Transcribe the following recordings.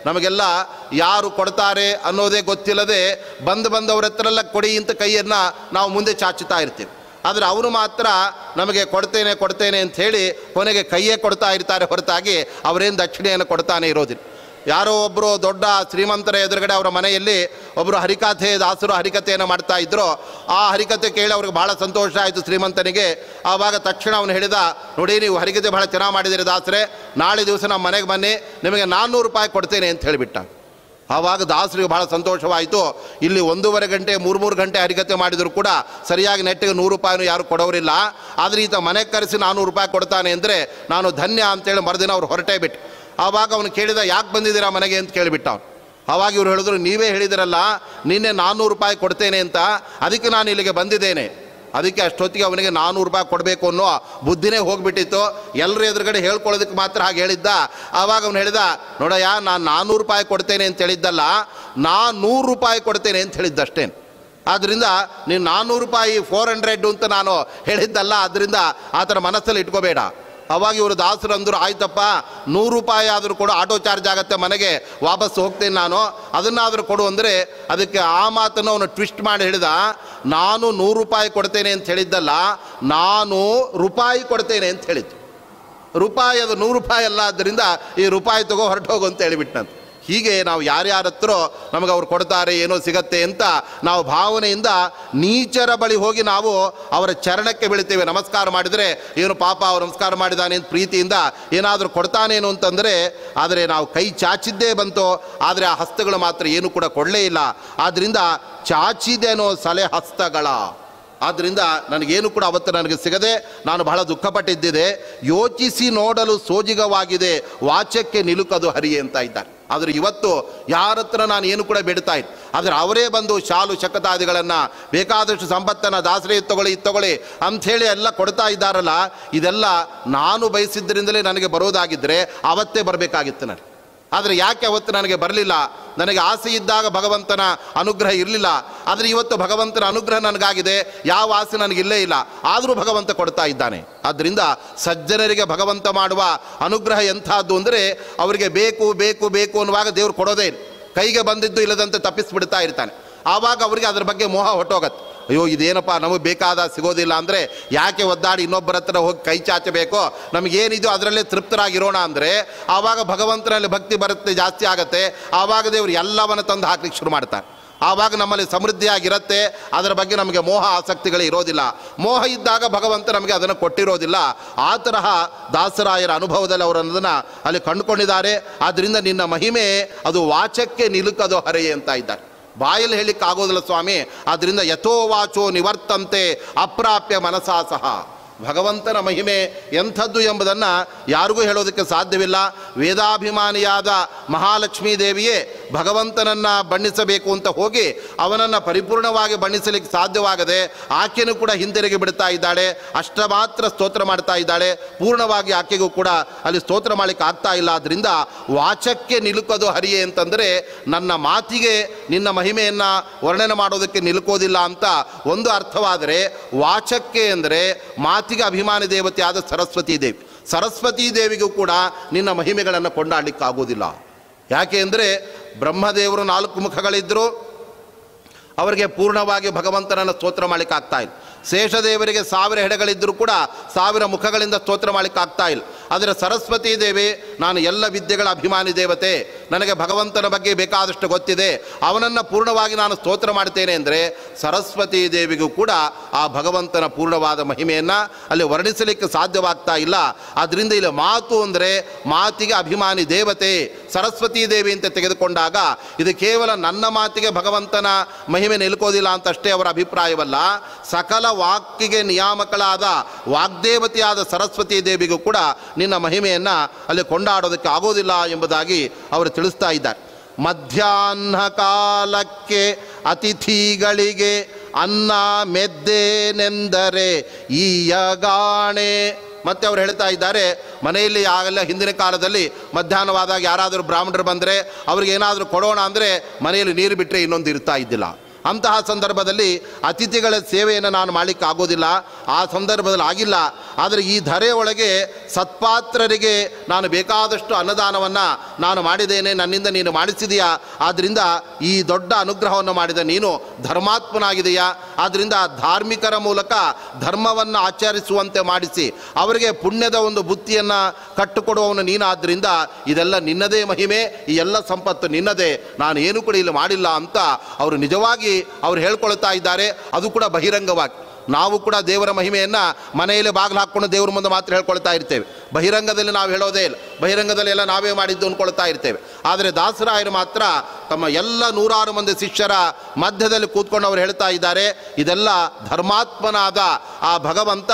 ನಮಗೆಲ್ಲ ಯಾರು ಕೊಡ್ತಾರೆ ಅನ್ನೋದೇ ಗೊತ್ತಿಲ್ಲದೆ ಬಂದವ್ರ ಹತ್ರೆಲ್ಲ ಕೊಡಿ ಅಂತ ಕೈಯನ್ನು ನಾವು ಮುಂದೆ ಚಾಚುತ್ತಾ ಇರ್ತೀವಿ. ಆದರೆ ಅವರು ಮಾತ್ರ ನಮಗೆ ಕೊಡ್ತೇನೆ ಅಂತ ಹೇಳಿ ಕೊನೆಗೆ ಕೈಯೇ ಕೊಡ್ತಾ ಇರ್ತಾರೆ ಹೊರತಾಗಿ ಅವರೇನು ದಕ್ಷಿಣೆಯನ್ನು ಕೊಡ್ತಾನೆ ಇರೋದಿಲ್ಲ. ಯಾರೋ ಒಬ್ಬರು ದೊಡ್ಡ ಶ್ರೀಮಂತರ ಎದುರುಗಡೆ ಅವರ ಮನೆಯಲ್ಲಿ ಒಬ್ಬರು ಹರಿಕಥೆ ದಾಸರು ಹರಿಕಥೆಯನ್ನು ಮಾಡ್ತಾ ಇದ್ದರು. ಆ ಹರಿಕಥೆ ಕೇಳಿ ಅವ್ರಿಗೆ ಭಾಳ ಸಂತೋಷ ಆಯಿತು ಶ್ರೀಮಂತನಿಗೆ. ಆವಾಗ ತಕ್ಷಣ ಅವನು ಹೇಳಿದ, ನೋಡಿ ನೀವು ಹರಿಕಥೆ ಭಾಳ ಚೆನ್ನಾಗಿ ಮಾಡಿದಿರಿ ದಾಸರೇ, ನಾಳೆ ದಿವಸ ನಮ್ಮ ಮನೆಗೆ ಬನ್ನಿ, ನಿಮಗೆ 400 ರೂಪಾಯಿ ಕೊಡ್ತೇನೆ ಅಂತ ಹೇಳಿಬಿಟ್ಟ. ಆವಾಗ ದಾಸರಿಗೆ ಭಾಳ ಸಂತೋಷವಾಯಿತು. ಇಲ್ಲಿ 1.5 ಗಂಟೆ 3 ಗಂಟೆ ಹರಿಕಥೆ ಮಾಡಿದರೂ ಕೂಡ ಸರಿಯಾಗಿ ನೆಟ್ಟಿಗೆ 100 ರೂಪಾಯಿನೂ ಯಾರು ಕೊಡೋರಿಲ್ಲ. ಆದರೆ ಈತ ಮನೆಗೆ ಕರೆಸಿ 400 ರೂಪಾಯಿ ಕೊಡ್ತಾನೆ ಅಂದರೆ ನಾನು ಧನ್ಯ ಅಂತೇಳಿ ಮರುದಿನ ಅವ್ರು ಹೊರಟೇ ಬಿಟ್ಟು. ಆವಾಗ ಅವನು ಕೇಳಿದ, ಯಾಕೆ ಬಂದಿದ್ದೀರಾ ಮನೆಗೆ ಅಂತ ಕೇಳಿಬಿಟ್ಟ ಅವನು. ಆವಾಗ ಇವ್ರು ಹೇಳಿದ್ರು, ನೀವೇ ಹೇಳಿದಿರಲ್ಲ ನಿನ್ನೆ 400 ರೂಪಾಯಿ ಕೊಡ್ತೇನೆ ಅಂತ, ಅದಕ್ಕೆ ನಾನು ಇಲ್ಲಿಗೆ ಬಂದಿದ್ದೇನೆ. ಅದಕ್ಕೆ ಅಷ್ಟೊತ್ತಿಗೆ ಅವನಿಗೆ 400 ರೂಪಾಯಿ ಕೊಡಬೇಕು ಅನ್ನೋ ಬುದ್ಧಿನೇ ಹೋಗಿಬಿಟ್ಟಿತ್ತು. ಎಲ್ಲರ ಎದುರುಗಡೆ ಹೇಳ್ಕೊಳ್ಳೋದಕ್ಕೆ ಮಾತ್ರ ಹಾಗೆ ಹೇಳಿದ್ದ. ಆವಾಗ ಅವನು ಹೇಳಿದ, ನೋಡಯ್ಯ ನಾನು 400 ರೂಪಾಯಿ ಕೊಡ್ತೇನೆ ಅಂತ ಹೇಳಿದ್ದಲ್ಲ, ನಾನು 100 ರೂಪಾಯಿ ಕೊಡ್ತೇನೆ ಅಂತ ಹೇಳಿದ್ದಷ್ಟೇನು. ಆದ್ದರಿಂದ ನೀನು 400 ರೂಪಾಯಿ 400 ಅಂತ ನಾನು ಹೇಳಿದ್ದಲ್ಲ, ಆದ್ದರಿಂದ ಆ ಥರ ಮನಸ್ಸಲ್ಲಿ ಇಟ್ಕೋಬೇಡ. ಅವಾಗ ಇವರು ದಾಸರು ಅಂದರು, ಆಯ್ತಪ್ಪ 100 ರೂಪಾಯಿ ಆದರೂ ಕೊಡು, ಆಟೋ ಚಾರ್ಜ್ ಆಗುತ್ತೆ, ಮನೆಗೆ ವಾಪಸ್ ಹೋಗ್ತೇನೆ ನಾನು, ಅದನ್ನಾದರೂ ಕೊಡು ಅಂದರೆ ಅದಕ್ಕೆ ಆ ಮಾತನ್ನು ಅವನು ಟ್ವಿಸ್ಟ್ ಮಾಡಿ ಹೇಳಿದ, ನಾನು 100 ರೂಪಾಯಿ ಕೊಡ್ತೇನೆ ಅಂತ ಹೇಳಿದ್ದಲ್ಲ, ನಾನು ರೂಪಾಯಿ ಕೊಡ್ತೇನೆ ಅಂತ ಹೇಳಿದ್ದು. ರೂಪಾಯಿ ಅದು 100 ರೂಪಾಯಿ ಅಲ್ಲ, ಆದ್ದರಿಂದ ಈ ರೂಪಾಯಿ ತಗೋ ಹೊರಟು ಹೋಗು ಅಂತ ಹೇಳಿಬಿಟ್ಟಂತೆ. ಹೀಗೆ ನಾವು ಯಾರ್ಯಾರ ಹತ್ರ ನಮಗೆ ಅವ್ರು ಕೊಡ್ತಾರೆ ಏನೋ ಸಿಗತ್ತೆ ಅಂತ ನಾವು ಭಾವನೆಯಿಂದ ನೀಚರ ಬಳಿ ಹೋಗಿ ನಾವು ಅವರ ಚರಣಕ್ಕೆ ಬೀಳ್ತೇವೆ. ನಮಸ್ಕಾರ ಮಾಡಿದರೆ ಏನು ಪಾಪ ಅವ್ರು ನಮಸ್ಕಾರ ಮಾಡಿದಾನೆ ಅಂತ ಪ್ರೀತಿಯಿಂದ ಏನಾದರೂ ಕೊಡ್ತಾನೇನು ಅಂತಂದರೆ, ಆದರೆ ನಾವು ಕೈ ಚಾಚಿದ್ದೇ ಬಂತು, ಆದರೆ ಆ ಹಸ್ತಗಳು ಮಾತ್ರ ಏನು ಕೂಡ ಕೊಡಲೇ ಇಲ್ಲ. ಆದ್ದರಿಂದ ಚಾಚಿದೇನೋ ಸಲೆ ಹಸ್ತಗಳ, ಆದ್ದರಿಂದ ನನಗೇನು ಕೂಡ ಅವತ್ತು ನನಗೆ ಸಿಗದೆ ನಾನು ಬಹಳ ದುಃಖಪಟ್ಟಿದ್ದಿದೆ. ಯೋಚಿಸಿ ನೋಡಲು ಸೋಜಿಗವಾಗಿದೆ, ವಾಚಕ್ಕೆ ನಿಲುಕದು ಹರಿಯೇ ಅಂತ ಇದ್ದಾರೆ. ಆದರೆ ಇವತ್ತು ಯಾರ ಹತ್ರ ನಾನು ಏನು ಕೂಡ ಬೇಡ್ತಾ ಇದ್ದೆ, ಆದರೆ ಅವರೇ ಬಂದು ಶಾಲು ಶಕತಾದಿಗಳನ್ನು ಬೇಕಾದಷ್ಟು ಸಂಪತ್ತನ್ನು ದಾಸರೇ ಇತ್ತಗೊಳ್ಳಿ ಅಂಥೇಳಿ ಎಲ್ಲ ಕೊಡ್ತಾ ಇದ್ದಾರಲ್ಲ, ಇದೆಲ್ಲ ನಾನು ಬಯಸಿದ್ದರಿಂದಲೇ ನನಗೆ ಬರೋದಾಗಿದ್ದರೆ ಅವತ್ತೇ ಬರಬೇಕಾಗಿತ್ತು ನನಗೆ. ಆದರೆ ಯಾಕೆ ಅವತ್ತು ನನಗೆ ಬರಲಿಲ್ಲ? ನನಗೆ ಆಸೆ ಇದ್ದಾಗ ಭಗವಂತನ ಅನುಗ್ರಹ ಇರಲಿಲ್ಲ. ಆದರೆ ಇವತ್ತು ಭಗವಂತನ ಅನುಗ್ರಹ ನನಗಾಗಿದೆ, ಯಾವ ಆಸೆ ನನಗಿಲ್ಲೇ ಇಲ್ಲ, ಆದರೂ ಭಗವಂತ ಕೊಡ್ತಾ ಇದ್ದಾನೆ. ಆದ್ದರಿಂದ ಸಜ್ಜನರಿಗೆ ಭಗವಂತ ಮಾಡುವ ಅನುಗ್ರಹ ಎಂಥದ್ದು ಅಂದರೆ, ಅವರಿಗೆ ಬೇಕು ಬೇಕು ಬೇಕು ಅನ್ನುವಾಗ ದೇವರು ಕೊಡೋದೇ, ಕೈಗೆ ಬಂದಿದ್ದು ಇಲ್ಲದಂತೆ ತಪ್ಪಿಸಿಬಿಡ್ತಾ ಇರ್ತಾನೆ. ಆವಾಗ ಅವರಿಗೆ ಅದರ ಬಗ್ಗೆ ಮೋಹ ಹೊಟ್ಟೋಗತ್ತೆ. ಅಯ್ಯೋ ಇದೇನಪ್ಪ ನಮಗೆ ಬೇಕಾದ ಸಿಗೋದಿಲ್ಲ ಅಂದರೆ ಯಾಕೆ ಒದ್ದಾಡಿ ಇನ್ನೊಬ್ಬರ ಹತ್ರ ಹೋಗಿ ಕೈ ಚಾಚಬೇಕು, ನಮಗೇನಿದೆಯೋ ಅದರಲ್ಲೇ ತೃಪ್ತರಾಗಿರೋಣ ಅಂದರೆ ಆವಾಗ ಭಗವಂತನಲ್ಲಿ ಭಕ್ತಿ ಬರುತ್ತೆ, ಜಾಸ್ತಿ ಆಗುತ್ತೆ. ಆವಾಗ ದೇವರು ಎಲ್ಲವನ್ನು ತಂದು ಹಾಕ್ಲಿಕ್ಕೆ ಶುರು ಮಾಡ್ತಾರೆ. ಆವಾಗ ನಮ್ಮಲ್ಲಿ ಸಮೃದ್ಧಿಯಾಗಿರುತ್ತೆ, ಅದರ ಬಗ್ಗೆ ನಮಗೆ ಮೋಹ ಆಸಕ್ತಿಗಳೇ ಇರೋದಿಲ್ಲ. ಮೋಹ ಇದ್ದಾಗ ಭಗವಂತ ನಮಗೆ ಅದನ್ನು ಕೊಟ್ಟಿರೋದಿಲ್ಲ. ಆ ತರಹ ದಾಸರಾಯರ ಅನುಭವದಲ್ಲಿ ಅವರು ಅನ್ನೋದನ್ನು ಅಲ್ಲಿ ಕಂಡುಕೊಂಡಿದ್ದಾರೆ. ಆದ್ದರಿಂದ ನಿನ್ನ ಮಹಿಮೆ ಅದು ವಾಚಕ್ಕೆ ನಿಲುಕದು ಹರೆಯೇ ಅಂತ ಇದ್ದಾರೆ. ಬಾಯಲ್ಲಿ ಹೇಳಲಿಕ್ಕೆ ಆಗೋದಿಲ್ಲ ಸ್ವಾಮಿ. ಆದ್ದರಿಂದ ಯಥೋ ವಾಚೋ ನಿವರ್ತಂತೆ ಅಪ್ರಾಪ್ಯ ಮನಸಾ ಸಹ. ಭಗವಂತನ ಮಹಿಮೆ ಎಂಥದ್ದು ಎಂಬುದನ್ನು ಯಾರಿಗೂ ಹೇಳೋದಕ್ಕೆ ಸಾಧ್ಯವಿಲ್ಲ. ವೇದಾಭಿಮಾನಿಯಾದ ಮಹಾಲಕ್ಷ್ಮೀ ದೇವಿಯೇ ಭಗವಂತನನ್ನು ಬಣ್ಣಿಸಬೇಕು ಅಂತ ಹೋಗಿ ಅವನನ್ನು ಪರಿಪೂರ್ಣವಾಗಿ ಬಣ್ಣಿಸಲಿಕ್ಕೆ ಸಾಧ್ಯವಾಗದೆ ಆಕೆಯೂ ಕೂಡ ಹಿಂದಿರುಗಿ ಬಿಡ್ತಾ ಇದ್ದಾಳೆ. ಅಷ್ಟ ಮಾತ್ರ ಸ್ತೋತ್ರ ಮಾಡ್ತಾ ಇದ್ದಾಳೆ, ಪೂರ್ಣವಾಗಿ ಆಕೆಗೂ ಕೂಡ ಅಲ್ಲಿ ಸ್ತೋತ್ರ ಮಾಡಲಿಕ್ಕೆ ಆಗ್ತಾ ಇಲ್ಲ. ಆದ್ದರಿಂದ ವಾಚಕ್ಕೆ ನಿಲುಕೋದು ಹರಿಯೇ ಅಂತಂದರೆ ನನ್ನ ಮಾತಿಗೆ ನಿನ್ನ ಮಹಿಮೆಯನ್ನು ವರ್ಣನೆ ಮಾಡೋದಕ್ಕೆ ನಿಲುಕೋದಿಲ್ಲ ಅಂತ ಒಂದು ಅರ್ಥವಾದರೆ, ವಾಚಕ್ಕೆ ಅಂದರೆ ಮಾತಿಗೆ ಅಭಿಮಾನಿ ದೇವತೆಯಾದ ಸರಸ್ವತೀ ದೇವಿ. ಸರಸ್ವತೀ ದೇವಿಗೂ ಕೂಡ ನಿನ್ನ ಮಹಿಮೆಗಳನ್ನು ಕೊಂಡಾಡಲಿಕ್ಕಾಗೋದಿಲ್ಲ. ಯಾಕೆ ಅಂದರೆ ಬ್ರಹ್ಮದೇವರು 4 ಮುಖಗಳಿದ್ದರು, ಅವರಿಗೆ ಪೂರ್ಣವಾಗಿ ಭಗವಂತನನ್ನು ಸ್ತೋತ್ರ ಮಾಡಲಿಕ್ಕೆ ಆಗ್ತಾ ಇಲ್ಲ. ಶೇಷದೇವರಿಗೆ 1000 ಹೆಡೆಗಳಿದ್ದರೂ ಕೂಡ 1000 ಮುಖಗಳಿಂದ ಸ್ತೋತ್ರ ಮಾಡಲಿಕ್ಕೆ ಆಗ್ತಾ ಇಲ್ಲ. ಆದರೆ ಸರಸ್ವತೀ ದೇವಿ ನಾನು ಎಲ್ಲ ವಿದ್ಯೆಗಳ ಅಭಿಮಾನಿ ದೇವತೆ, ನನಗೆ ಭಗವಂತನ ಬಗ್ಗೆ ಬೇಕಾದಷ್ಟು ಗೊತ್ತಿದೆ, ಅವನನ್ನು ಪೂರ್ಣವಾಗಿ ನಾನು ಸ್ತೋತ್ರ ಮಾಡ್ತೇನೆ ಅಂದರೆ ಸರಸ್ವತೀ ದೇವಿಗೂ ಕೂಡ ಆ ಭಗವಂತನ ಪೂರ್ಣವಾದ ಮಹಿಮೆಯನ್ನು ಅಲ್ಲಿ ವರ್ಣಿಸಲಿಕ್ಕೆ ಸಾಧ್ಯವಾಗ್ತಾ ಇಲ್ಲ. ಆದ್ದರಿಂದ ಇಲ್ಲಿ ಮಾತು ಅಂದರೆ ಮಾತಿಗೆ ಅಭಿಮಾನಿ ದೇವತೆ ಸರಸ್ವತೀ ದೇವಿ ಅಂತ ತೆಗೆದುಕೊಂಡಾಗ ಇದು ಕೇವಲ ನನ್ನ ಮಾತಿಗೆ ಭಗವಂತನ ಮಹಿಮೆ ನಿಲ್ಕೋದಿಲ್ಲ ಅಂತಷ್ಟೇ ಅವರ ಅಭಿಪ್ರಾಯವಲ್ಲ. ಸಕಲ ವಾಕ್ಕಿಗೆ ನಿಯಾಮಕಳಾದ ವಾಗ್ದೇವತೆಯಾದ ಸರಸ್ವತೀ ದೇವಿಗೂ ಕೂಡ ನಿನ್ನ ಮಹಿಮೆಯನ್ನು ಅಲ್ಲಿ ಕೊಂಡಾಡೋದಕ್ಕೆ ಆಗೋದಿಲ್ಲ ಎಂಬುದಾಗಿ ಅವರು ತಿಳಿಸ್ತಾ ಇದ್ದಾರೆ. ಮಧ್ಯಾಹ್ನ ಕಾಲಕ್ಕೆ ಅತಿಥಿಗಳಿಗೆ ಅನ್ನ ಮೆದ್ದೇನೆಂದರೆ ಈಯಗಾಣೆ. ಮತ್ತೆ ಅವರು ಹೇಳ್ತಾ ಇದ್ದಾರೆ, ಮನೆಯಲ್ಲಿ ಆಗೆಲ್ಲ ಹಿಂದಿನ ಕಾಲದಲ್ಲಿ ಮಧ್ಯಾಹ್ನವಾದಾಗ ಯಾರಾದರೂ ಬ್ರಾಹ್ಮಣರು ಬಂದರೆ ಅವ್ರಿಗೆ ಏನಾದರೂ ಕೊಡೋಣ ಅಂದರೆ ಮನೆಯಲ್ಲಿ ನೀರು ಬಿಟ್ಟರೆ ಇನ್ನೊಂದು ಇರ್ತಾ ಇದ್ದಿಲ್ಲ. ಅಂತಹ ಸಂದರ್ಭದಲ್ಲಿ ಅತಿಥಿಗಳ ಸೇವೆಯನ್ನು ನಾನು ಮಾಡಲಿಕ್ಕೆ ಆಗೋದಿಲ್ಲ, ಆ ಸಂದರ್ಭದಲ್ಲಿ ಆಗಿಲ್ಲ. ಆದರೆ ಈ ಧರೆ ಒಳಗೆ ಸತ್ಪಾತ್ರರಿಗೆ ನಾನು ಬೇಕಾದಷ್ಟು ಅನ್ನದಾನವನ್ನು ನಾನು ಮಾಡಿದ್ದೇನೆ, ನನ್ನಿಂದ ನೀನು ಮಾಡಿಸಿದೆಯಾ, ಆದ್ದರಿಂದ ಈ ದೊಡ್ಡ ಅನುಗ್ರಹವನ್ನು ಮಾಡಿದ ನೀನು ಧರ್ಮಾತ್ಮನಾಗಿದೆಯಾ, ಆದ್ದರಿಂದ ಧಾರ್ಮಿಕರ ಮೂಲಕ ಧರ್ಮವನ್ನು ಆಚರಿಸುವಂತೆ ಮಾಡಿಸಿ ಅವರಿಗೆ ಪುಣ್ಯದ ಒಂದು ಬುತ್ತಿಯನ್ನು ಕಟ್ಟುಕೊಡುವವನು ನೀನಾದ್ದರಿಂದ ಇದೆಲ್ಲ ನಿನ್ನದೇ ಮಹಿಮೆ, ಈ ಎಲ್ಲ ಸಂಪತ್ತು ನಿನ್ನದೇ, ನಾನು ಏನು ಕೂಡ ಇಲ್ಲಿ ಮಾಡಿಲ್ಲ ಅಂತ ಅವರು ನಿಜವಾಗಿ ಅವರು ಹೇಳ್ಕೊಳ್ತಾ ಇದ್ದಾರೆ. ಅದು ಕೂಡ ಬಹಿರಂಗವಾಗಿ. ನಾವು ಕೂಡ ದೇವರ ಮಹಿಮೆಯನ್ನು ಮನೆಯಲ್ಲಿ ಬಾಗಿಲು ಹಾಕ್ಕೊಂಡು ದೇವ್ರ ಮುಂದೆ ಮಾತ್ರ ಹೇಳ್ಕೊಳ್ತಾ ಇರ್ತೇವೆ, ಬಹಿರಂಗದಲ್ಲಿ ನಾವು ಹೇಳೋದೇ ಇಲ್ಲ, ಬಹಿರಂಗದಲ್ಲಿ ಎಲ್ಲ ನಾವೇ ಮಾಡಿದ್ದು ಅಂದ್ಕೊಳ್ತಾ ಇರ್ತೇವೆ. ಆದರೆ ದಾಸರಾಯರು ಮಾತ್ರ ತಮ್ಮ ಎಲ್ಲ 100 ಮಂದಿ ಶಿಷ್ಯರ ಮಧ್ಯದಲ್ಲಿ ಕೂತ್ಕೊಂಡು ಅವರು ಹೇಳ್ತಾ ಇದ್ದಾರೆ, ಇದೆಲ್ಲ ಧರ್ಮಾತ್ಮನಾದ ಆ ಭಗವಂತ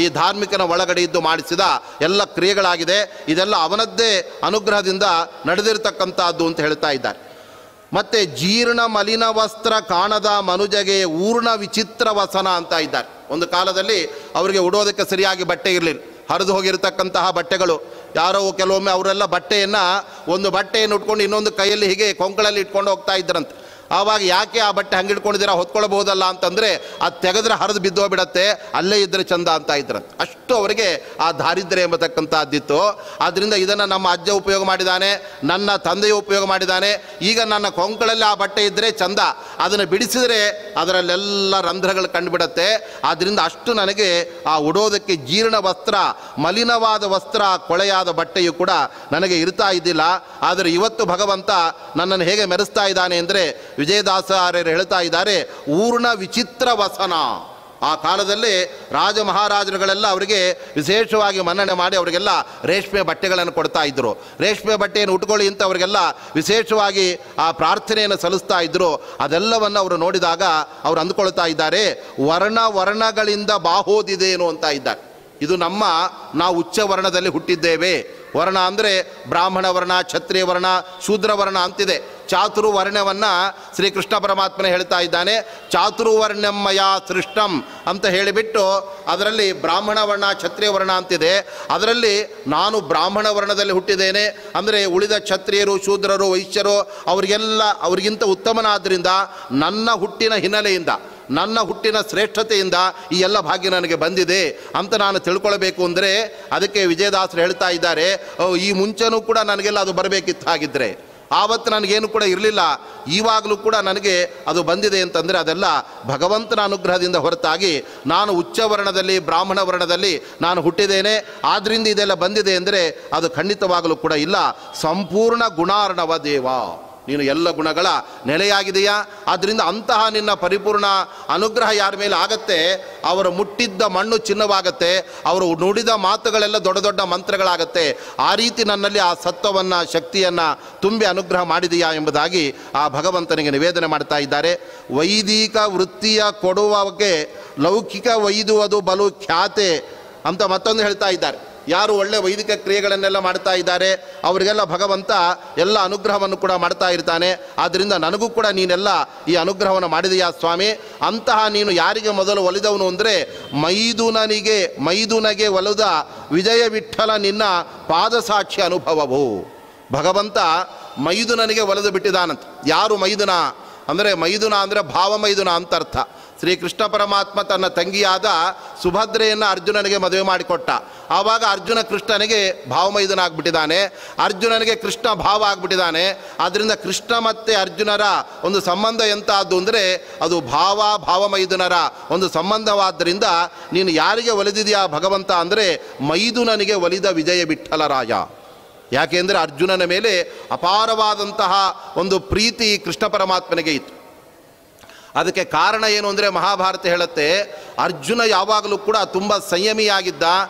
ಈ ಧಾರ್ಮಿಕನ ಒಳಗಡೆ ಇದ್ದು ಮಾಡಿಸಿದ ಎಲ್ಲ ಕ್ರಿಯೆಗಳಾಗಿದೆ, ಇದೆಲ್ಲ ಅವನದ್ದೇ ಅನುಗ್ರಹದಿಂದ ನಡೆದಿರತಕ್ಕಂಥದ್ದು ಅಂತ ಹೇಳ್ತಾ ಇದ್ದಾರೆ. ಮತ್ತು ಜೀರ್ಣ ಮಲಿನ ವಸ್ತ್ರ ಕಾಣದ ಮನುಜಗೆ ಊರ್ಣ ವಿಚಿತ್ರ ವಸನ ಅಂತ ಇದ್ದಾರೆ. ಒಂದು ಕಾಲದಲ್ಲಿ ಅವರಿಗೆ ಉಡೋದಕ್ಕೆ ಸರಿಯಾಗಿ ಬಟ್ಟೆ ಇರಲಿಲ್ಲ, ಹರಿದು ಹೋಗಿರತಕ್ಕಂತಹ ಬಟ್ಟೆಗಳು. ಯಾರೋ ಕೆಲವೊಮ್ಮೆ ಅವರೆಲ್ಲ ಬಟ್ಟೆಯನ್ನು ಒಂದು ಬಟ್ಟೆಯನ್ನು ಉಟ್ಕೊಂಡು ಇನ್ನೊಂದು ಕೈಯಲ್ಲಿ ಹೀಗೆ ಕೊಂಕಳಲ್ಲಿ ಇಟ್ಕೊಂಡು ಹೋಗ್ತಾ ಇದ್ರಂತೆ. ಆವಾಗ ಯಾಕೆ ಆ ಬಟ್ಟೆ ಹಂಗೆ ಇಟ್ಕೊಂಡಿದ್ದೀರಾ, ಹೊತ್ಕೊಳ್ಬಹುದಲ್ಲ ಅಂತಂದರೆ ಅದು ತೆಗೆದ್ರೆ ಹರಿದು ಬಿದ್ದೋಗ್ಬಿಡತ್ತೆ, ಅಲ್ಲೇ ಇದ್ದರೆ ಚಂದ ಅಂತ ಇದ್ರಂತೆ. ಅಷ್ಟು ಅವರಿಗೆ ಆ ದಾರಿದ್ರ್ಯ ಎಂಬತಕ್ಕಂಥದ್ದಿತ್ತು. ಆದ್ದರಿಂದ ಇದನ್ನು ನಮ್ಮ ಅಜ್ಜ ಉಪಯೋಗ ಮಾಡಿದ್ದಾನೆ, ನನ್ನ ತಂದೆಯು ಉಪಯೋಗ ಮಾಡಿದ್ದಾನೆ, ಈಗ ನನ್ನ ಕೊಂಕಳಲ್ಲಿ ಆ ಬಟ್ಟೆ ಇದ್ದರೆ ಚಂದ, ಅದನ್ನು ಬಿಡಿಸಿದರೆ ಅದರಲ್ಲೆಲ್ಲ ರಂಧ್ರಗಳು ಕಂಡುಬಿಡತ್ತೆ. ಆದ್ದರಿಂದ ಅಷ್ಟು ನನಗೆ ಆ ಉಡೋದಕ್ಕೆ ಜೀರ್ಣ ವಸ್ತ್ರ, ಮಲಿನವಾದ ವಸ್ತ್ರ, ಕೊಳೆಯಾದ ಬಟ್ಟೆಯು ಕೂಡ ನನಗೆ ಇರ್ತಾ ಇದ್ದಿಲ್ಲ. ಆದರೆ ಇವತ್ತು ಭಗವಂತ ನನ್ನನ್ನು ಹೇಗೆ ಮೆರೆಸ್ತಾ ಇದ್ದಾನೆ ಅಂದರೆ ವಿಜಯದಾಸಾರ್ಯರು ಹೇಳ್ತಾ ಇದ್ದಾರೆ, ಊರ್ಣ ವಿಚಿತ್ರ ವಸನ. ಆ ಕಾಲದಲ್ಲಿ ರಾಜ ಮಹಾರಾಜರುಗಳೆಲ್ಲ ಅವರಿಗೆ ವಿಶೇಷವಾಗಿ ಮನ್ನಣೆ ಮಾಡಿ ಅವರಿಗೆಲ್ಲ ರೇಷ್ಮೆ ಬಟ್ಟೆಗಳನ್ನು ಕೊಡ್ತಾ ಇದ್ದರು. ರೇಷ್ಮೆ ಬಟ್ಟೆಯನ್ನು ಉಟ್ಕೊಳ್ಳಿ ಅಂತ ಅವರಿಗೆಲ್ಲ ವಿಶೇಷವಾಗಿ ಆ ಪ್ರಾರ್ಥನೆಯನ್ನು ಸಲ್ಲಿಸ್ತಾ ಇದ್ದರು. ಅದೆಲ್ಲವನ್ನು ಅವರು ನೋಡಿದಾಗ ಅವರು ಅಂದುಕೊಳ್ತಾ ಇದ್ದಾರೆ, ವರ್ಣಗಳಿಂದ ಬಾಹೋದಿದೇನು ಅಂತ ಇದ್ದಾರೆ. ಇದು ನಾವು ಉಚ್ಚ ವರ್ಣದಲ್ಲಿ ಹುಟ್ಟಿದ್ದೇವೆ. ವರ್ಣ ಅಂದರೆ ಬ್ರಾಹ್ಮಣ ವರ್ಣ, ಕ್ಷತ್ರಿಯ ವರ್ಣ, ಶೂದ್ರ ವರ್ಣ ಅಂತಿದೆ. ಚಾತುರ್ವರ್ಣ್ಯವನ್ನು ಶ್ರೀಕೃಷ್ಣ ಪರಮಾತ್ಮನೇ ಹೇಳ್ತಾ ಇದ್ದಾನೆ. ಚಾತುರ್ವರ್ಣ್ಯಮಯ ಸೃಷ್ಟಂ ಅಂತ ಹೇಳಿಬಿಟ್ಟು ಅದರಲ್ಲಿ ಬ್ರಾಹ್ಮಣ ವರ್ಣ, ಕ್ಷತ್ರಿಯ ವರ್ಣ ಅಂತಿದೆ. ಅದರಲ್ಲಿ ನಾನು ಬ್ರಾಹ್ಮಣ ವರ್ಣದಲ್ಲಿ ಹುಟ್ಟಿದ್ದೇನೆ ಅಂದರೆ ಉಳಿದ ಕ್ಷತ್ರಿಯರು, ಶೂದ್ರರು, ವೈಶ್ಯರು ಅವರಿಗಿಂತ ಉತ್ತಮನಾದ್ದರಿಂದ ನನ್ನ ಹುಟ್ಟಿನ ಹಿನ್ನೆಲೆಯಿಂದ, ನನ್ನ ಹುಟ್ಟಿನ ಶ್ರೇಷ್ಠತೆಯಿಂದ ಈ ಎಲ್ಲ ಭಾಗ್ಯ ನನಗೆ ಬಂದಿದೆ ಅಂತ ನಾನು ತಿಳ್ಕೊಳ್ಬೇಕು ಅಂದರೆ ಅದಕ್ಕೆ ವಿಜಯದಾಸರು ಹೇಳ್ತಾ ಇದ್ದಾರೆ, ಈ ಮುಂಚೆನೂ ಕೂಡ ನನಗೆಲ್ಲ ಅದು ಬರಬೇಕಿತ್ತು, ಹಾಗಿದ್ದರೆ ಆವತ್ತು ನನಗೇನು ಕೂಡ ಇರಲಿಲ್ಲ, ಈವಾಗಲೂ ಕೂಡ ನನಗೆ ಅದು ಬಂದಿದೆ ಅಂತಂದರೆ ಅದೆಲ್ಲ ಭಗವಂತನ ಅನುಗ್ರಹದಿಂದ ಹೊರತಾಗಿ ನಾನು ಉಚ್ಚ ವರ್ಣದಲ್ಲಿ, ಬ್ರಾಹ್ಮಣ ವರ್ಣದಲ್ಲಿ ನಾನು ಹುಟ್ಟಿದ್ದೇನೆ, ಆದ್ದರಿಂದ ಇದೆಲ್ಲ ಬಂದಿದೆ ಅಂದರೆ ಅದು ಖಂಡಿತವಾಗಲೂ ಕೂಡ ಇಲ್ಲ. ಸಂಪೂರ್ಣ ಗುಣಾರ್ಣವ ದೇವ, ನೀನು ಎಲ್ಲ ಗುಣಗಳ ನೆಲೆಯಾಗಿದೆಯಾ. ಆದ್ದರಿಂದ ಅಂತಹ ನಿನ್ನ ಪರಿಪೂರ್ಣ ಅನುಗ್ರಹ ಯಾರ ಮೇಲೆ ಆಗತ್ತೆ, ಅವರು ಮುಟ್ಟಿದ್ದ ಮಣ್ಣು ಚಿನ್ನವಾಗತ್ತೆ, ಅವರು ನುಡಿದ ಮಾತುಗಳೆಲ್ಲ ದೊಡ್ಡ ದೊಡ್ಡ ಮಂತ್ರಗಳಾಗತ್ತೆ. ಆ ರೀತಿ ನನ್ನಲ್ಲಿ ಆ ಸತ್ವವನ್ನು, ಶಕ್ತಿಯನ್ನು ತುಂಬಿ ಅನುಗ್ರಹ ಮಾಡಿದೆಯಾ ಎಂಬುದಾಗಿ ಆ ಭಗವಂತನಿಗೆ ನಿವೇದನೆ ಮಾಡ್ತಾ ಇದ್ದಾರೆ. ವೈದಿಕ ವೃತ್ತಿಯ ಕೊಡುವಕ್ಕೆ ಲೌಕಿಕ ವೈದುವುದು ಬಲು ಖ್ಯಾತೆ ಅಂತ ಮತ್ತೊಂದು ಹೇಳ್ತಾ ಇದ್ದಾರೆ. ಯಾರು ಒಳ್ಳೆ ವೈದಿಕ ಕ್ರಿಯೆಗಳನ್ನೆಲ್ಲ ಮಾಡ್ತಾ ಇದ್ದಾರೆ ಅವರಿಗೆಲ್ಲ ಭಗವಂತ ಎಲ್ಲ ಅನುಗ್ರಹವನ್ನು ಕೂಡ ಮಾಡ್ತಾ ಇರ್ತಾನೆ. ಆದ್ದರಿಂದ ನನಗೂ ಕೂಡ ನೀನೆಲ್ಲ ಈ ಅನುಗ್ರಹವನ್ನು ಮಾಡಿದೆಯಾ ಸ್ವಾಮಿ. ಅಂತಹ ನೀನು ಯಾರಿಗೆ ಮೊದಲು ಒಲಿದವನು ಅಂದರೆ ಮೈದುನಗೆ ಒಲಿದ ವಿಜಯ ವಿಠ್ಠಲ ನಿನ್ನ ಪಾದಸಾಕ್ಷಿ ಅನುಭವವು. ಭಗವಂತ ಮೈದುನನಿಗೆ ಒಲಿದು ಬಿಟ್ಟಿದ್ದಾನಂತ. ಯಾರು ಮೈದುನ ಅಂದರೆ, ಮೈದುನ ಅಂದರೆ ಭಾವಮೈದುನ ಅಂತ ಅರ್ಥ. ಶ್ರೀಕೃಷ್ಣ ಪರಮಾತ್ಮ ತನ್ನ ತಂಗಿಯಾದ ಸುಭದ್ರೆಯನ್ನು ಅರ್ಜುನನಿಗೆ ಮದುವೆ ಮಾಡಿಕೊಟ್ಟ. ಆವಾಗ ಅರ್ಜುನ ಕೃಷ್ಣನಿಗೆ ಭಾವಮೈದುನ ಆಗಿಬಿಟ್ಟಿದ್ದಾನೆ, ಅರ್ಜುನನಿಗೆ ಕೃಷ್ಣ ಭಾವ ಆಗಿಬಿಟ್ಟಿದ್ದಾನೆ. ಆದ್ದರಿಂದ ಕೃಷ್ಣ ಮತ್ತು ಅರ್ಜುನರ ಒಂದು ಸಂಬಂಧ ಎಂಥದ್ದು ಅಂದರೆ ಅದು ಭಾವಮೈದುನರ ಒಂದು ಸಂಬಂಧವಾದ್ದರಿಂದ ನೀನು ಯಾರಿಗೆ ಒಲಿದಿದೆಯಾ ಭಗವಂತ ಅಂದರೆ ಮೈದುನನಿಗೆ ಒಲಿದ ವಿಜಯ ವಿಠ್ಠಲರಾಯ. ಯಾಕೆಂದರೆ ಅರ್ಜುನನ ಮೇಲೆ ಅಪಾರವಾದಂತಹ ಒಂದು ಪ್ರೀತಿ ಕೃಷ್ಣ ಪರಮಾತ್ಮನಿಗೆ ಇತ್ತು. ಅದಕ್ಕೆ ಕಾರಣ ಏನು ಅಂದರೆ ಮಹಾಭಾರತ ಹೇಳುತ್ತೆ, ಅರ್ಜುನ ಯಾವಾಗಲೂ ಕೂಡ ತುಂಬ ಸಂಯಮಿಯಾಗಿದ್ದ.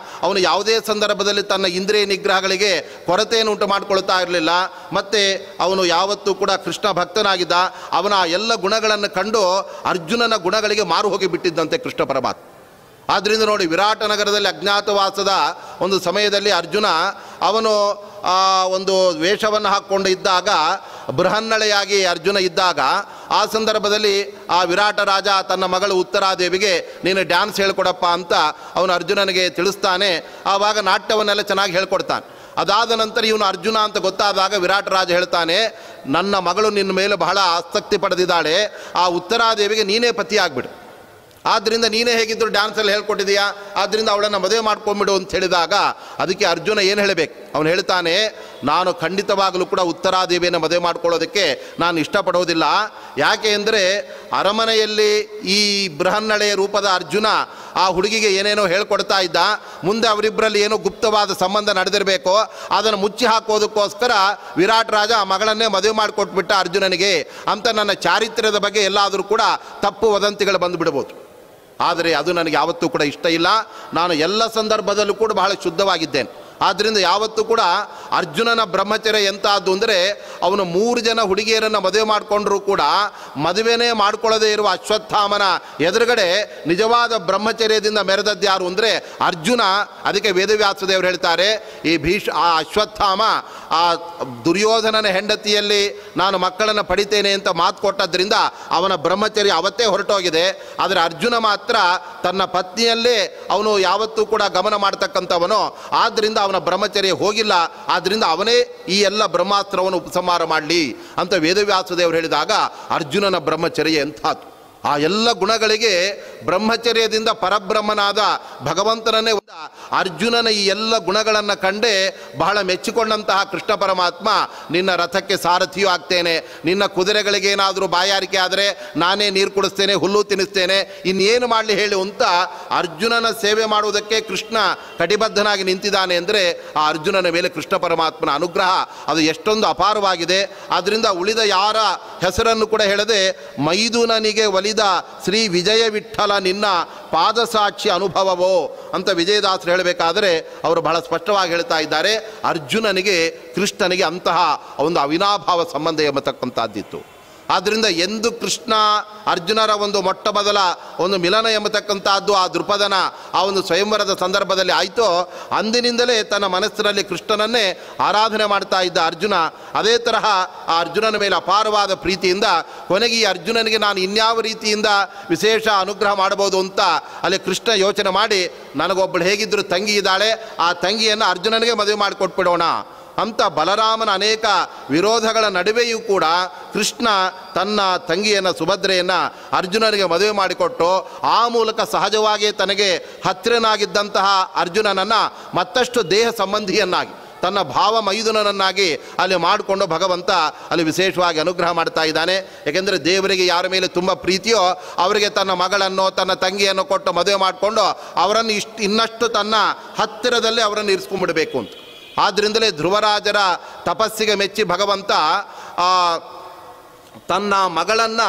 ಅವನು ಯಾವುದೇ ಸಂದರ್ಭದಲ್ಲಿ ತನ್ನ ಇಂದ್ರಿಯ ನಿಗ್ರಹಗಳಿಗೆ ಕೊರತೆಯನ್ನು ಉಂಟು ಮಾಡಿಕೊಳ್ತಾ ಇರಲಿಲ್ಲ. ಮತ್ತು ಅವನು ಯಾವತ್ತೂ ಕೂಡ ಕೃಷ್ಣ ಭಕ್ತನಾಗಿದ್ದ. ಅವನ ಎಲ್ಲ ಗುಣಗಳನ್ನು ಕಂಡು ಅರ್ಜುನನ ಗುಣಗಳಿಗೆ ಮಾರು ಹೋಗಿ ಬಿಟ್ಟಿದ್ದಂತೆ ಕೃಷ್ಣ ಪರಮಾತ್ಮ. ಆದ್ದರಿಂದ ನೋಡಿ, ವಿರಾಟ ನಗರದಲ್ಲಿ ಅಜ್ಞಾತವಾಸದ ಒಂದು ಸಮಯದಲ್ಲಿ ಅರ್ಜುನ ಅವನು ಒಂದು ವೇಷವನ್ನು ಹಾಕ್ಕೊಂಡು ಇದ್ದಾಗ, ಬೃಹನ್ನಳೆಯಾಗಿ ಅರ್ಜುನ ಇದ್ದಾಗ, ಆ ಸಂದರ್ಭದಲ್ಲಿ ಆ ವಿರಾಟ ರಾಜ ತನ್ನ ಮಗಳು ಉತ್ತರಾದೇವಿಗೆ ನೀನು ಡ್ಯಾನ್ಸ್ ಹೇಳ್ಕೊಡಪ್ಪ ಅಂತ ಅವನು ಅರ್ಜುನನಿಗೆ ತಿಳಿಸ್ತಾನೆ. ಆವಾಗ ನಾಟ್ಯವನ್ನೆಲ್ಲ ಚೆನ್ನಾಗಿ ಹೇಳ್ಕೊಡ್ತಾನೆ. ಅದಾದ ನಂತರ ಇವನು ಅರ್ಜುನ ಅಂತ ಗೊತ್ತಾದಾಗ ವಿರಾಟ್ ರಾಜ ಹೇಳ್ತಾನೆ, ನನ್ನ ಮಗಳು ನಿನ್ನ ಮೇಲೆ ಬಹಳ ಆಸಕ್ತಿ ಪಡೆದಿದ್ದಾಳೆ, ಆ ಉತ್ತರಾದೇವಿಗೆ ನೀನೇ ಪತಿ ಆಗಿಬಿಡು, ಆದ್ದರಿಂದ ನೀನೇ ಹೇಗಿದ್ದರೂ ಡ್ಯಾನ್ಸಲ್ಲಿ ಹೇಳ್ಕೊಟ್ಟಿದೀಯಾ, ಆದ್ದರಿಂದ ಅವಳನ್ನು ಮದುವೆ ಮಾಡ್ಕೊಂಡ್ಬಿಡು ಅಂತ ಹೇಳಿದಾಗ ಅದಕ್ಕೆ ಅರ್ಜುನ ಏನು ಹೇಳಬೇಕು? ಅವನು ಹೇಳ್ತಾನೆ, ನಾನು ಖಂಡಿತವಾಗಲೂ ಕೂಡ ಉತ್ತರಾದೇವಿಯನ್ನು ಮದುವೆ ಮಾಡ್ಕೊಳ್ಳೋದಕ್ಕೆ ನಾನು ಇಷ್ಟಪಡೋದಿಲ್ಲ. ಯಾಕೆ ಅಂದರೆ ಅರಮನೆಯಲ್ಲಿ ಈ ಬೃಹನ್ನಳೆಯ ರೂಪದ ಅರ್ಜುನ ಆ ಹುಡುಗಿಗೆ ಏನೇನೋ ಹೇಳ್ಕೊಡ್ತಾ ಇದ್ದ, ಮುಂದೆ ಅವರಿಬ್ಬರಲ್ಲಿ ಏನೋ ಗುಪ್ತವಾದ ಸಂಬಂಧ ನಡೆದಿರಬೇಕು, ಅದನ್ನು ಮುಚ್ಚಿ ಹಾಕೋದಕ್ಕೋಸ್ಕರ ವಿರಾಟ್ ರಾಜ ಆ ಮಗಳನ್ನೇ ಮದುವೆ ಮಾಡಿಕೊಟ್ಬಿಟ್ಟ ಅರ್ಜುನನಿಗೆ ಅಂತ ನನ್ನ ಚಾರಿತ್ರ್ಯದ ಬಗ್ಗೆ ಎಲ್ಲಾದರೂ ಕೂಡ ತಪ್ಪು ವದಂತಿಗಳು ಬಂದುಬಿಡ್ಬೋದು. ಆದರೆ ಅದು ನನಗೆ ಯಾವತ್ತೂ ಕೂಡ ಇಷ್ಟ ಇಲ್ಲ. ನಾನು ಎಲ್ಲ ಸಂದರ್ಭದಲ್ಲೂ ಕೂಡ ಬಹಳ ಶುದ್ಧವಾಗಿದ್ದೇನೆ. ಆದ್ದರಿಂದ ಯಾವತ್ತೂ ಕೂಡ ಅರ್ಜುನನ ಬ್ರಹ್ಮಚರ್ಯ ಎಂಥದ್ದು ಅಂದರೆ, ಅವನು 3 ಜನ ಹುಡುಗಿಯರನ್ನು ಮದುವೆ ಮಾಡಿಕೊಂಡ್ರೂ ಕೂಡ ಮದುವೆನೇ ಮಾಡ್ಕೊಳ್ಳದೇ ಇರುವ ಅಶ್ವತ್ಥಾಮನ ಎದುರುಗಡೆ ನಿಜವಾದ ಬ್ರಹ್ಮಚರ್ಯದಿಂದ ಮೆರೆದದ್ದು ಯಾರು ಅಂದರೆ ಅರ್ಜುನ. ಅದಕ್ಕೆ ವೇದವ್ಯಾಸದೇವರು ಹೇಳ್ತಾರೆ, ಆ ಅಶ್ವತ್ಥಾಮ ಆ ದುರ್ಯೋಧನನ ಹೆಂಡತಿಯಲ್ಲಿ ನಾನು ಮಕ್ಕಳನ್ನು ಪಡಿತೇನೆ ಅಂತ ಮಾತು ಕೊಟ್ಟದ್ರಿಂದ ಅವನ ಬ್ರಹ್ಮಚರ್ಯ ಅವತ್ತೇ ಹೊರಟೋಗಿದೆ. ಆದರೆ ಅರ್ಜುನ ಮಾತ್ರ ತನ್ನ ಪತ್ನಿಯಲ್ಲೇ ಅವನು ಯಾವತ್ತೂ ಕೂಡ ಗಮನ ಮಾಡ್ತಕ್ಕಂಥವನು, ಆದ್ದರಿಂದ ಅವನ ಬ್ರಹ್ಮಚರ್ಯ ಹೋಗಿಲ್ಲ. ಆದ್ದರಿಂದ ಅವನೇ ಈ ಎಲ್ಲ ಬ್ರಹ್ಮಾಸ್ತ್ರವನ್ನು ಉಪಸಂಹಾರ ಮಾಡಲಿ ಅಂತ ವೇದವ್ಯಾಸದೇವರು ಹೇಳಿದಾಗ ಅರ್ಜುನನ ಬ್ರಹ್ಮಚರ್ಯ ಎಂಥದ್ದು. ಆ ಎಲ್ಲ ಗುಣಗಳಿಗೆ ಬ್ರಹ್ಮಚರ್ಯದಿಂದ ಪರಬ್ರಹ್ಮನಾದ ಭಗವಂತನನ್ನೇ ಅರ್ಜುನನ ಈ ಎಲ್ಲ ಗುಣಗಳನ್ನು ಕಂಡೇ ಬಹಳ ಮೆಚ್ಚಿಕೊಂಡಂತಹ ಕೃಷ್ಣ ಪರಮಾತ್ಮ, ನಿನ್ನ ರಥಕ್ಕೆ ಸಾರಥಿಯೂ ಆಗ್ತೇನೆ, ನಿನ್ನ ಕುದುರೆಗಳಿಗೆ ಏನಾದರೂ ಬಾಯಾರಿಕೆ ಆದರೆ ನಾನೇ ನೀರು ಕುಡಿಸ್ತೇನೆ, ಹುಲ್ಲು ತಿನ್ನಿಸ್ತೇನೆ, ಇನ್ನೇನು ಮಾಡಲಿ ಹೇಳು ಅಂತ ಅರ್ಜುನನ ಸೇವೆ ಮಾಡುವುದಕ್ಕೆ ಕೃಷ್ಣ ಕಟಿಬದ್ಧನಾಗಿ ನಿಂತಿದ್ದಾನೆ. ಅಂದರೆ ಆ ಅರ್ಜುನನ ಮೇಲೆ ಕೃಷ್ಣ ಪರಮಾತ್ಮನ ಅನುಗ್ರಹ ಅದು ಎಷ್ಟೊಂದು ಅಪಾರವಾಗಿದೆ. ಆದ್ದರಿಂದ ಉಳಿದ ಯಾರ ಹೆಸರನ್ನು ಕೂಡ ಹೇಳದೆ ಮೈದುನನಿಗೆ ಒಲಿದ ಶ್ರೀ ವಿಜಯ ವಿಠಲ ನಿನ್ನ ಪಾದಸಾಕ್ಷಿ ಅನುಭವವೋ ಅಂತ ವಿಜಯದಾಸರು ಹೇಳಬೇಕಾದರೆ ಅವರು ಬಹಳ ಸ್ಪಷ್ಟವಾಗಿ ಹೇಳ್ತಾ ಇದ್ದಾರೆ, ಅರ್ಜುನನಿಗೆ ಕೃಷ್ಣನಿಗೆ ಅಂತಹ ಒಂದು ಅವಿನಾಭಾವ ಸಂಬಂಧ ಎಂಬತಕ್ಕಂಥದ್ದಿತ್ತು. ಆದ್ದರಿಂದ ಎಂದು ಕೃಷ್ಣ ಅರ್ಜುನರ ಒಂದು ಮೊಟ್ಟ ಮೊದಲ ಒಂದು ಮಿಲನ ಎಂಬತಕ್ಕಂಥದ್ದು ಆ ದೃಪದನ ಆ ಒಂದು ಸ್ವಯಂವರದ ಸಂದರ್ಭದಲ್ಲಿ ಆಯಿತೋ, ಅಂದಿನಿಂದಲೇ ತನ್ನ ಮನಸ್ಸಿನಲ್ಲಿ ಕೃಷ್ಣನನ್ನೇ ಆರಾಧನೆ ಮಾಡ್ತಾ ಇದ್ದ ಅರ್ಜುನ ಅದೇ ತರಹ ಆ ಅರ್ಜುನನ ಮೇಲೆ ಅಪಾರವಾದ ಪ್ರೀತಿಯಿಂದ ಕೊನೆಗೆ ಈ ಅರ್ಜುನನಿಗೆ ನಾನು ಇನ್ಯಾವ ರೀತಿಯಿಂದ ವಿಶೇಷ ಅನುಗ್ರಹ ಮಾಡಬಹುದು ಅಂತ ಅಲ್ಲಿ ಕೃಷ್ಣ ಯೋಚನೆ ಮಾಡಿ, ನನಗೊಬ್ಬಳು ಹೇಗಿದ್ದರೂ ತಂಗಿ ಇದ್ದಾಳೆ, ಆ ತಂಗಿಯನ್ನು ಅರ್ಜುನನಿಗೆ ಮದುವೆ ಮಾಡಿಕೊಟ್ಬಿಡೋಣ ಅಂತ ಬಲರಾಮನ ಅನೇಕ ವಿರೋಧಗಳ ನಡುವೆಯೂ ಕೂಡ ಕೃಷ್ಣ ತನ್ನ ತಂಗಿಯನ್ನು ಸುಭದ್ರೆಯನ್ನು ಅರ್ಜುನನಿಗೆ ಮದುವೆ ಮಾಡಿಕೊಟ್ಟು ಆ ಮೂಲಕ ಸಹಜವಾಗಿಯೇ ತನಗೆ ಹತ್ತಿರನಾಗಿದ್ದಂತಹ ಅರ್ಜುನನನ್ನು ಮತ್ತಷ್ಟು ದೇಹ ಸಂಬಂಧಿಯನ್ನಾಗಿ ತನ್ನ ಭಾವ ಮೈದುನನನ್ನಾಗಿ ಅಲ್ಲಿ ಮಾಡಿಕೊಂಡು ಭಗವಂತ ಅಲ್ಲಿ ವಿಶೇಷವಾಗಿ ಅನುಗ್ರಹ ಮಾಡ್ತಾ ಇದ್ದಾನೆ. ಏಕೆಂದರೆ ದೇವರಿಗೆ ಯಾರ ಮೇಲೆ ತುಂಬ ಪ್ರೀತಿಯೋ ಅವರಿಗೆ ತನ್ನ ಮಗಳನ್ನು ತನ್ನ ತಂಗಿಯನ್ನು ಕೊಟ್ಟು ಮದುವೆ ಮಾಡಿಕೊಂಡು ಅವರನ್ನು ಇನ್ನಷ್ಟು ತನ್ನ ಹತ್ತಿರದಲ್ಲೇ ಅವರನ್ನು ಇರಿಸ್ಕೊಂಡ್ಬಿಡಬೇಕು ಅಂತ. ಆದ್ದರಿಂದಲೇ ಧ್ರುವರಾಜರ ತಪಸ್ಸಿಗೆ ಮೆಚ್ಚಿ ಭಗವಂತ ತನ್ನ ಮಗಳನ್ನು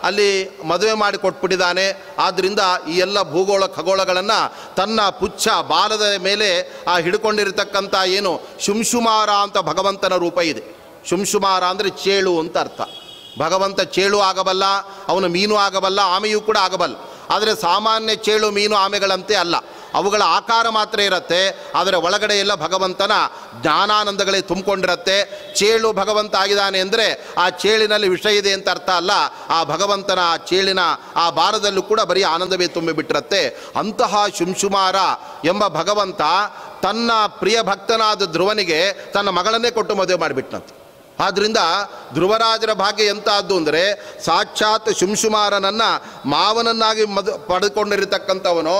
ಅಲ್ಲಿ ಮದುವೆ ಮಾಡಿ ಕೊಟ್ಬಿಟ್ಟಿದ್ದಾನೆ. ಆದ್ದರಿಂದ ಈ ಎಲ್ಲ ಭೂಗೋಳ ಖಗೋಳಗಳನ್ನು ತನ್ನ ಪುಚ್ಛ ಬಾಲದ ಮೇಲೆ ಹಿಡ್ಕೊಂಡಿರತಕ್ಕಂಥ ಏನು ಶುಂಶುಮಾರ ಅಂತ ಭಗವಂತನ ರೂಪ ಇದೆ. ಶುಂಶುಮಾರ ಅಂದರೆ ಚೇಳು ಅಂತ ಅರ್ಥ. ಭಗವಂತ ಚೇಳು ಆಗಬಲ್ಲ, ಅವನು ಮೀನು ಆಗಬಲ್ಲ, ಆಮೆಯೂ ಕೂಡ ಆಗಬಲ್ಲ. ಆದರೆ ಸಾಮಾನ್ಯ ಚೇಳು ಮೀನು ಆಮೆಗಳಂತೆ ಅಲ್ಲ, ಅವುಗಳ ಆಕಾರ ಮಾತ್ರ ಇರುತ್ತೆ, ಆದರೆ ಒಳಗಡೆ ಎಲ್ಲ ಭಗವಂತನ ಜ್ಞಾನಾನಂದಗಳೇ ತುಂಬಿಕೊಂಡಿರುತ್ತೆ. ಚೇಳು ಭಗವಂತ ಆಗಿದ್ದಾನೆ ಅಂದರೆ ಆ ಚೇಳಿನಲ್ಲಿ ವಿಷ ಇದೆ ಅಂತ ಅರ್ಥ ಅಲ್ಲ, ಆ ಭಗವಂತನ ಆ ಚೇಳಿನ ಆ ಬಾರದಲ್ಲೂ ಕೂಡ ಬರೀ ಆನಂದವೇ ತುಂಬಿಬಿಟ್ಟಿರುತ್ತೆ. ಅಂತಹ ಶುಂಶುಮಾರ ಎಂಬ ಭಗವಂತ ತನ್ನ ಪ್ರಿಯ ಭಕ್ತನಾದ ಧ್ರುವನಿಗೆ ತನ್ನ ಮಗಳನ್ನೇ ಕೊಟ್ಟು ಮದುವೆ ಮಾಡಿಬಿಟ್ನಂತೆ. ಆದ್ದರಿಂದ ಧ್ರುವರಾಜರ ಭಾಗ್ಯ ಎಂಥದ್ದು ಅಂದರೆ ಸಾಕ್ಷಾತ್ ಶುಂಶುಮಾರನನ್ನು ಮಾವನನ್ನಾಗಿ ಪಡೆದುಕೊಂಡಿರತಕ್ಕಂಥವನು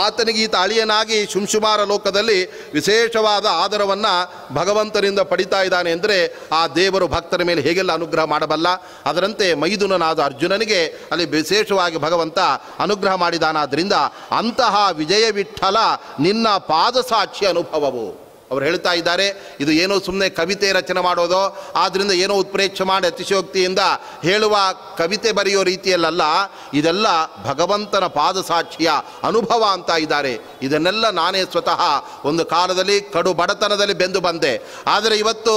ಆತನಿಗೆ ಈತ ಅಳಿಯನಾಗಿ ಶುಂಶುಮಾರ ಲೋಕದಲ್ಲಿ ವಿಶೇಷವಾದ ಆದರವನ್ನು ಭಗವಂತನಿಂದ ಪಡಿತಾ ಇದ್ದಾನೆ ಅಂದರೆ ಆ ದೇವರು ಭಕ್ತರ ಮೇಲೆ ಹೇಗೆಲ್ಲ ಅನುಗ್ರಹ ಮಾಡಬಲ್ಲ. ಅದರಂತೆ ಮೈದುನನಾದ ಅರ್ಜುನನಿಗೆ ಅಲ್ಲಿ ವಿಶೇಷವಾಗಿ ಭಗವಂತ ಅನುಗ್ರಹ ಮಾಡಿದಾನಾದ್ದರಿಂದ ಅಂತಹ ವಿಜಯ ವಿಠಲ ನಿನ್ನ ಪಾದಸಾಕ್ಷಿ ಅನುಭವವು. ಅವರು ಹೇಳ್ತಾ ಇದ್ದಾರೆ, ಇದು ಏನೋ ಸುಮ್ಮನೆ ಕವಿತೆ ರಚನೆ ಮಾಡೋದು, ಆದ್ದರಿಂದ ಏನೋ ಉತ್ಪ್ರೇಕ್ಷೆ ಮಾಡಿ ಅತಿಶಯೋಕ್ತಿಯಿಂದ ಹೇಳುವ ಕವಿತೆ ಬರೆಯೋ ರೀತಿಯಲ್ಲ, ಇದೆಲ್ಲ ಭಗವಂತನ ಪಾದಸಾಕ್ಷಿಯ ಅನುಭವ ಅಂತ ಇದ್ದಾರೆ. ಇದನ್ನೆಲ್ಲ ನಾನೇ ಸ್ವತಃ ಒಂದು ಕಾಲದಲ್ಲಿ ಕಡು ಬಡತನದಲ್ಲಿ ಬೆಂದು ಬಂದೆ, ಆದರೆ ಇವತ್ತು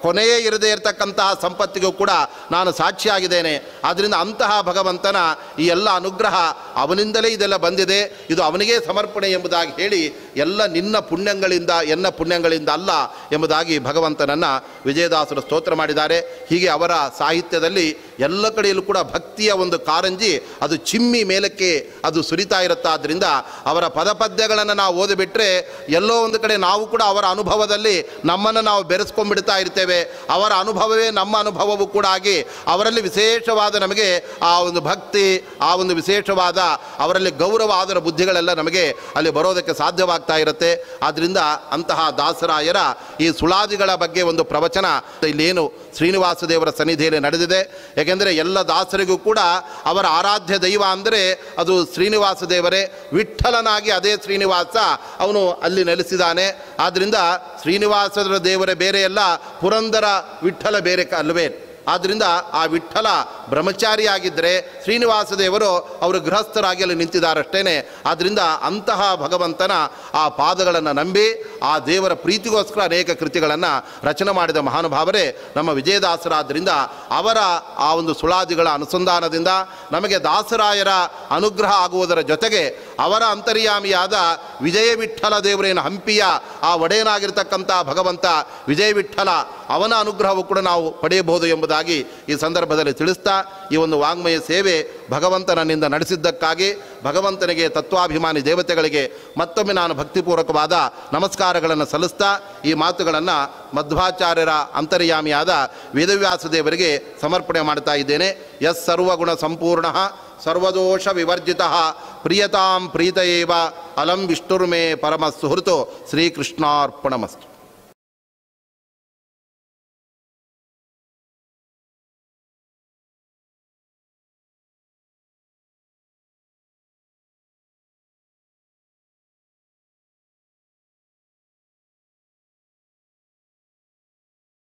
ಕೊನೆಯೇ ಇರದೇ ಇರತಕ್ಕಂತಹ ಸಂಪತ್ತಿಗೂ ಕೂಡ ನಾನು ಸಾಕ್ಷಿಯಾಗಿದ್ದೇನೆ. ಆದ್ದರಿಂದ ಅಂತಹ ಭಗವಂತನ ಈ ಎಲ್ಲ ಅನುಗ್ರಹ ಅವನಿಂದಲೇ ಇದೆಲ್ಲ ಬಂದಿದೆ, ಇದು ಅವನಿಗೆ ಸಮರ್ಪಣೆ ಎಂಬುದಾಗಿ ಹೇಳಿ ಎಲ್ಲ ನಿನ್ನ ಪುಣ್ಯಗಳಿಂದ ಎನ್ನ ಪುಣ್ಯಗಳಿಂದ ಅಲ್ಲ ಎಂಬುದಾಗಿ ಭಗವಂತನನ್ನು ವಿಜಯದಾಸರು ಸ್ತೋತ್ರ ಮಾಡಿದ್ದಾರೆ. ಹೀಗೆ ಅವರ ಸಾಹಿತ್ಯದಲ್ಲಿ ಎಲ್ಲ ಕಡೆಯಲ್ಲೂ ಕೂಡ ಭಕ್ತಿಯ ಒಂದು ಕಾರಂಜಿ ಅದು ಚಿಮ್ಮಿ ಮೇಲಕ್ಕೆ ಅದು ಸುರಿತಾ ಇರುತ್ತಾದ್ದರಿಂದ ಅವರ ಪದಪದ್ಯಗಳನ್ನು ನಾವು ಓದಿಬಿಟ್ರೆ ಎಲ್ಲೋ ಒಂದು ಕಡೆ ನಾವು ಕೂಡ ಅವರ ಅನುಭವದಲ್ಲಿ ನಮ್ಮನ್ನು ನಾವು ಬೆರೆಸ್ಕೊಂಡ್ಬಿಡ್ತಾ ಇರ್ತೇವೆ. ಅವರ ಅನುಭವವೇ ನಮ್ಮ ಅನುಭವವೂ ಕೂಡ ಆಗಿ ಅವರಲ್ಲಿ ವಿಶೇಷವಾದ ನಮಗೆ ಆ ಒಂದು ಭಕ್ತಿ, ಆ ಒಂದು ವಿಶೇಷವಾದ ಅವರಲ್ಲಿ ಗೌರವ ಆದರ ಬುದ್ಧಿಗಳೆಲ್ಲ ನಮಗೆ ಅಲ್ಲಿ ಬರೋದಕ್ಕೆ ಸಾಧ್ಯವಾಗ್ತಾ ಇರುತ್ತೆ. ಆದ್ದರಿಂದ ಅಂತಹ ದಾಸರಾಯರ ಈ ಸುಳಾದಿಗಳ ಬಗ್ಗೆ ಒಂದು ಪ್ರವಚನ ಇಲ್ಲೇನು ಶ್ರೀನಿವಾಸ ದೇವರ ಸನ್ನಿಧಿಯಲ್ಲಿ ನಡೆದಿದೆ. ಏಕೆಂದರೆ ಎಲ್ಲ ದಾಸರಿಗೂ ಕೂಡ ಅವರ ಆರಾಧ್ಯ ದೈವ ಅಂದರೆ ಅದು ಶ್ರೀನಿವಾಸ ದೇವರೇ. ವಿಠ್ಠಲನಾಗಿ ಅದೇ ಶ್ರೀನಿವಾಸ ಅವನು ಅಲ್ಲಿ ನೆಲೆಸಿದ್ದಾನೆ. ಆದ್ದರಿಂದ ಶ್ರೀನಿವಾಸದ ದೇವರೇ ಬೇರೆ ಅಲ್ಲ, ಪುರಂದರ ವಿಠ್ಠಲ ಬೇರೆ ಅಲ್ವೇ. ಆದ್ದರಿಂದ ಆ ವಿಠ್ಠಲ ಬ್ರಹ್ಮಚಾರಿಯಾಗಿದ್ದರೆ ಶ್ರೀನಿವಾಸ ದೇವರು ಅವರು ಗೃಹಸ್ಥರಾಗಿ ಅಲ್ಲಿ ನಿಂತಿದ್ದಾರಷ್ಟೇ. ಆದ್ದರಿಂದ ಅಂತಹ ಭಗವಂತನ ಆ ಪಾದಗಳನ್ನು ನಂಬಿ ಆ ದೇವರ ಪ್ರೀತಿಗೋಸ್ಕರ ಅನೇಕ ಕೃತಿಗಳನ್ನು ರಚನೆ ಮಾಡಿದ ಮಹಾನುಭಾವರೇ ನಮ್ಮ ವಿಜಯದಾಸರಾದ್ದರಿಂದ ಅವರ ಆ ಒಂದು ಸುಳಾದಿಗಳ ಅನುಸಂಧಾನದಿಂದ ನಮಗೆ ದಾಸರಾಯರ ಅನುಗ್ರಹ ಆಗುವುದರ ಜೊತೆಗೆ ಅವರ ಅಂತರ್ಯಾಮಿಯಾದ ವಿಜಯ ವಿಠ್ಠಲ ದೇವರೇನು ಹಂಪಿಯ ಆ ಒಡೆಯನಾಗಿರ್ತಕ್ಕಂಥ ಭಗವಂತ ವಿಜಯ ವಿಠ್ಠಲ ಅವನ ಅನುಗ್ರಹವು ಕೂಡ ನಾವು ಪಡೆಯಬಹುದು ಎಂಬುದಾಗಿ ಈ ಸಂದರ್ಭದಲ್ಲಿ ತಿಳಿಸ್ತಾ ಈ ಒಂದು ವಾಂಗ್ಮಯ ಸೇವೆ ಭಗವಂತನನ್ನಿಂದ ನಡೆಸಿದ್ದಕ್ಕಾಗಿ ಭಗವಂತನಿಗೆ ತತ್ವಾಭಿಮಾನಿ ದೇವತೆಗಳಿಗೆ ಮತ್ತೊಮ್ಮೆ ನಾನು ಭಕ್ತಿಪೂರ್ವಕವಾದ ನಮಸ್ಕಾರಗಳನ್ನು ಸಲ್ಲಿಸ್ತಾ ಈ ಮಾತುಗಳನ್ನು ಮಧ್ವಾಚಾರ್ಯರ ಅಂತರ್ಯಾಮಿಯಾದ ವೇದವ್ಯಾಸ ದೇವರಿಗೆ ಸಮರ್ಪಣೆ ಮಾಡ್ತಾ ಇದ್ದೇನೆ. ಯಸ್ ಸರ್ವಗುಣ ಸಂಪೂರ್ಣ ಸರ್ವದೋಷ ವಿವರ್ಜಿತ ಪ್ರಿಯತಾಂ ಪ್ರೀತಯೇವ ಅಲಂ ವಿಷ್ಣುರ್ಮೇ ಪರಮ ಸುಹೃತೋ ಶ್ರೀಕೃಷ್ಣಾರ್ಪಣಮಸ್ತು.